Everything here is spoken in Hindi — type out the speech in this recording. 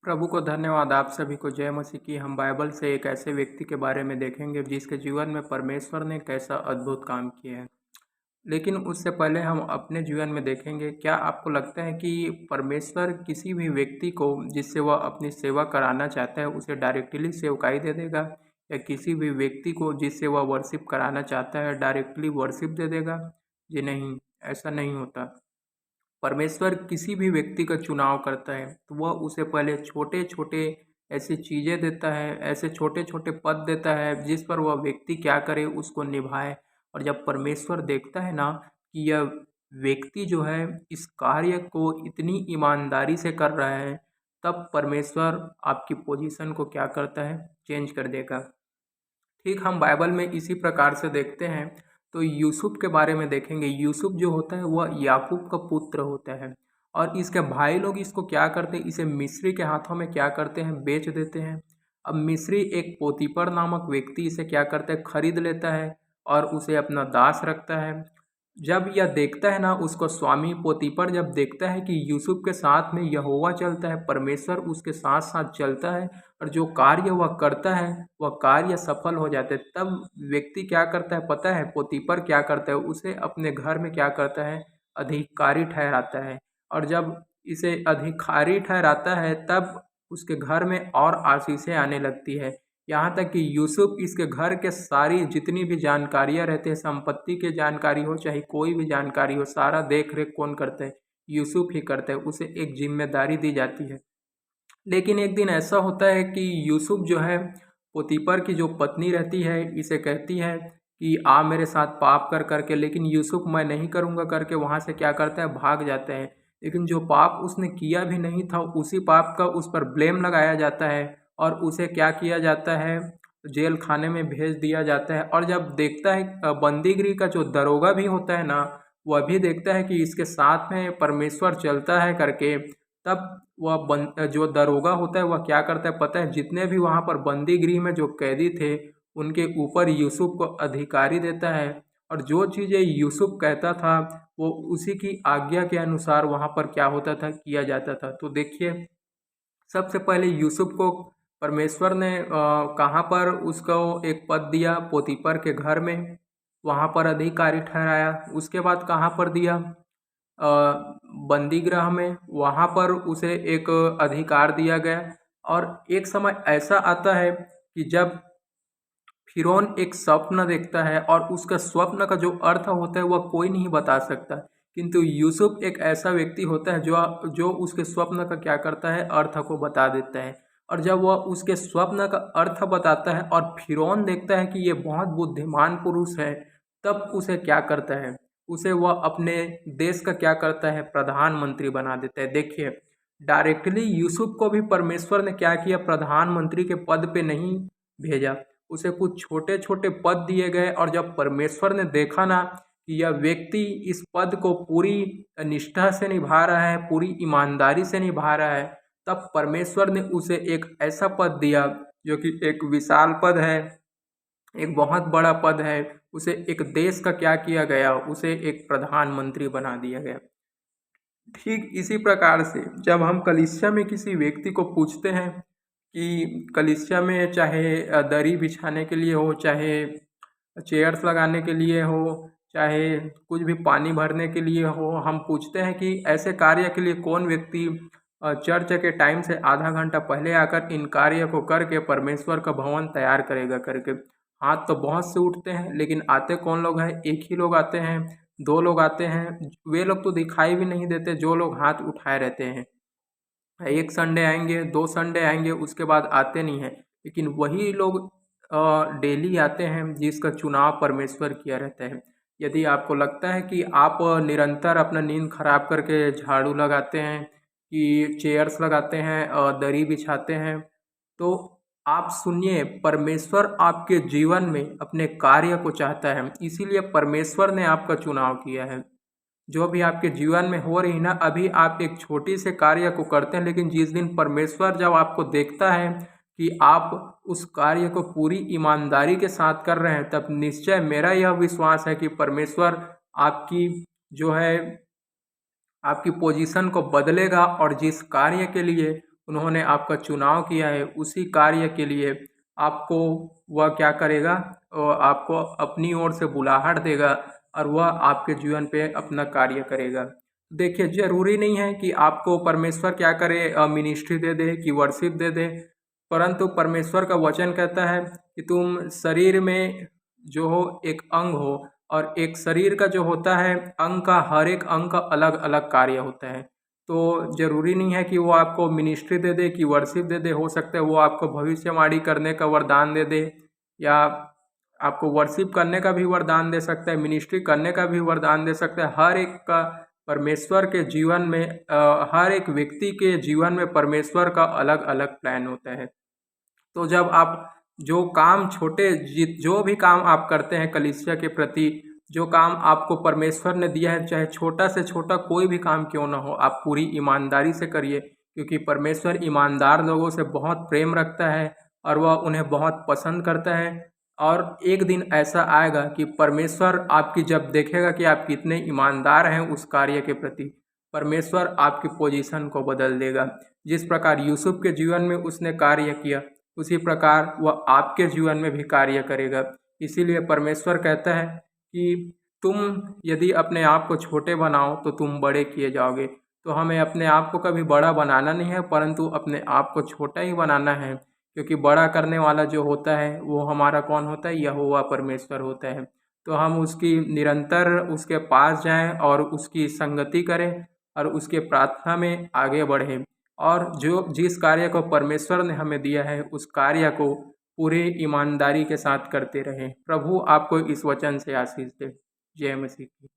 प्रभु को धन्यवाद। आप सभी को जय मसीह की। हम बाइबल से एक ऐसे व्यक्ति के बारे में देखेंगे जिसके जीवन में परमेश्वर ने कैसा अद्भुत काम किया है। लेकिन उससे पहले हम अपने जीवन में देखेंगे, क्या आपको लगता है कि परमेश्वर किसी भी व्यक्ति को जिससे वह अपनी सेवा कराना चाहता है उसे डायरेक्टली सेवकाई दे देगा, या किसी भी व्यक्ति को जिससे वह वर्शिप कराना चाहता है डायरेक्टली वर्शिप दे देगा? जी नहीं, ऐसा नहीं होता। परमेश्वर किसी भी व्यक्ति का चुनाव करता है तो वह उसे पहले छोटे छोटे ऐसी चीज़ें देता है, ऐसे छोटे छोटे पद देता है जिस पर वह व्यक्ति क्या करे, उसको निभाए। और जब परमेश्वर देखता है ना कि यह व्यक्ति जो है इस कार्य को इतनी ईमानदारी से कर रहा है, तब परमेश्वर आपकी पोजीशन को क्या करता है, चेंज कर देगा। ठीक हम बाइबल में इसी प्रकार से देखते हैं। तो यूसुफ के बारे में देखेंगे। यूसुफ जो होता है वह याकूब का पुत्र होता है, और इसके भाई लोग इसको क्या करते हैं, इसे मिस्री के हाथों में क्या करते हैं, बेच देते हैं। अब मिस्री एक पोतीपर नामक व्यक्ति इसे क्या करता है, खरीद लेता है और उसे अपना दास रखता है। जब यह देखता है ना, उसको स्वामी पोतीपर जब देखता है कि यूसुफ के साथ में यहोवा चलता है, परमेश्वर उसके साथ साथ चलता है और जो कार्य वह करता है वह कार्य सफल हो जाते हैं, तब व्यक्ति क्या करता है पता है, पोतीपर क्या करता है, उसे अपने घर में क्या करता है, अधिकारी ठहराता है। और जब इसे अधिकारी ठहराता है तब उसके घर में और आशीषें आने लगती है। यहाँ तक कि यूसुफ इसके घर के सारी जितनी भी जानकारियाँ रहते हैं, संपत्ति के जानकारी हो चाहे कोई भी जानकारी हो, सारा देख रेख कौन करता है, यूसुफ ही करता है। उसे एक जिम्मेदारी दी जाती है। लेकिन एक दिन ऐसा होता है कि यूसुफ जो है, पोतीपर की जो पत्नी रहती है, इसे कहती है कि आ मेरे साथ पाप कर करके, लेकिन यूसुफ मैं नहीं करूँगा करके वहाँ से क्या करता है, भाग जाता है। लेकिन जो पाप उसने किया भी नहीं था, उसी पाप का उस पर ब्लेम लगाया जाता है और उसे क्या किया जाता है, जेल खाने में भेज दिया जाता है। और जब देखता है बंदीगृह का जो दरोगा भी होता है ना, वह भी देखता है कि इसके साथ में परमेश्वर चलता है करके, तब जो दरोगा होता है वह क्या करता है पता है, जितने भी वहाँ पर बंदी गृह में जो कैदी थे उनके ऊपर यूसुफ को अधिकारी देता है। और जो चीज़ें यूसुफ कहता था वो उसी की आज्ञा के अनुसार वहाँ पर क्या होता था, किया जाता था। तो देखिए, सबसे पहले यूसुफ को परमेश्वर ने कहाँ पर उसको एक पद दिया, पोतीपर के घर में, वहाँ पर अधिकारी ठहराया। उसके बाद कहाँ पर दिया, बंदी गृह में, वहाँ पर उसे एक अधिकार दिया गया। और एक समय ऐसा आता है कि जब फिरौन एक स्वप्न देखता है और उसका स्वप्न का जो अर्थ होता है वह कोई नहीं बता सकता, किंतु यूसुफ एक ऐसा व्यक्ति होता है जो जो उसके स्वप्न का क्या करता है, अर्थ को बता देता है। और जब वह उसके स्वप्न का अर्थ बताता है और फिरौन देखता है कि ये बहुत बुद्धिमान पुरुष है, तब उसे क्या करता है, उसे वह अपने देश का क्या करता है, प्रधानमंत्री बना देता है। देखिए, डायरेक्टली यूसुफ को भी परमेश्वर ने क्या किया, प्रधानमंत्री के पद पे नहीं भेजा, उसे कुछ छोटे छोटे पद दिए गए। और जब परमेश्वर ने देखा ना कि यह व्यक्ति इस पद को पूरी निष्ठा से निभा रहा है, पूरी ईमानदारी से निभा रहा है, तब परमेश्वर ने उसे एक ऐसा पद दिया जो कि एक विशाल पद है, एक बहुत बड़ा पद है। उसे एक देश का क्या किया गया, उसे एक प्रधानमंत्री बना दिया गया। ठीक इसी प्रकार से जब हम कलीसिया में किसी व्यक्ति को पूछते हैं कि कलीसिया में चाहे दरी बिछाने के लिए हो, चाहे चेयर्स लगाने के लिए हो, चाहे कुछ भी पानी भरने के लिए हो, हम पूछते हैं कि ऐसे कार्य के लिए कौन व्यक्ति चर्च के टाइम से आधा घंटा पहले आकर इन कार्य को करके परमेश्वर का भवन तैयार करेगा करके। हाथ तो बहुत से उठते हैं, लेकिन आते कौन लोग हैं, एक ही लोग आते हैं, दो लोग आते हैं। वे लोग तो दिखाई भी नहीं देते जो लोग हाथ उठाए रहते हैं। एक संडे आएंगे, दो संडे आएंगे, उसके बाद आते नहीं हैं। लेकिन वही लोग डेली आते हैं जिसका चुनाव परमेश्वर किया रहता है। यदि आपको लगता है कि आप निरंतर अपना नींद खराब करके झाड़ू लगाते हैं, कि चेयर्स लगाते हैं, दरी बिछाते हैं, तो आप सुनिए, परमेश्वर आपके जीवन में अपने कार्य को चाहता है, इसीलिए परमेश्वर ने आपका चुनाव किया है। जो भी आपके जीवन में हो रही ना, अभी आप एक छोटी से कार्य को करते हैं, लेकिन जिस दिन परमेश्वर जब आपको देखता है कि आप उस कार्य को पूरी ईमानदारी के साथ कर रहे हैं, तब निश्चय मेरा यह विश्वास है कि परमेश्वर आपकी जो है, आपकी पोजीशन को बदलेगा और जिस कार्य के लिए उन्होंने आपका चुनाव किया है, उसी कार्य के लिए आपको वह क्या करेगा, आपको अपनी ओर से बुलाहट देगा और वह आपके जीवन पे अपना कार्य करेगा। देखिए, ज़रूरी नहीं है कि आपको परमेश्वर क्या करे, मिनिस्ट्री दे दे कि वर्शिप दे दे, परंतु परमेश्वर का वचन कहता है कि तुम शरीर में जो हो एक अंग हो, और एक शरीर का जो होता है अंग का, हर एक अंग का अलग अलग कार्य होता है। तो ज़रूरी नहीं है कि वो आपको मिनिस्ट्री दे दे कि वर्शिप दे दे, हो सकता है वो आपको भविष्यवाणी करने का वरदान दे दे, या आपको वर्शिप करने का भी वरदान दे सकता है, मिनिस्ट्री करने का भी वरदान दे सकता है। हर एक का परमेश्वर के जीवन में, हर एक व्यक्ति के जीवन में परमेश्वर का अलग अलग प्लान होता है। तो जब आप जो काम छोटे जो भी काम आप करते हैं कलीसिया के प्रति, जो काम आपको परमेश्वर ने दिया है, चाहे छोटा से छोटा कोई भी काम क्यों ना हो, आप पूरी ईमानदारी से करिए, क्योंकि परमेश्वर ईमानदार लोगों से बहुत प्रेम रखता है और वह उन्हें बहुत पसंद करता है। और एक दिन ऐसा आएगा कि परमेश्वर आपकी जब देखेगा कि आप कितने ईमानदार हैं उस कार्य के प्रति, परमेश्वर आपकी पोजीशन को बदल देगा। जिस प्रकार यूसुफ के जीवन में उसने कार्य किया, उसी प्रकार वह आपके जीवन में भी कार्य करेगा। इसीलिए परमेश्वर कहता है कि तुम यदि अपने आप को छोटे बनाओ तो तुम बड़े किए जाओगे। तो हमें अपने आप को कभी बड़ा बनाना नहीं है, परंतु अपने आप को छोटा ही बनाना है, क्योंकि बड़ा करने वाला जो होता है वो हमारा कौन होता है, यहोवा परमेश्वर होता है। तो हम उसकी निरंतर उसके पास जाएं और उसकी संगति करें और उसके प्रार्थना में आगे बढ़ें, और जो जिस कार्य को परमेश्वर ने हमें दिया है उस कार्य को पूरे ईमानदारी के साथ करते रहें। प्रभु आपको इस वचन से आशीष दे। जय मसीह की।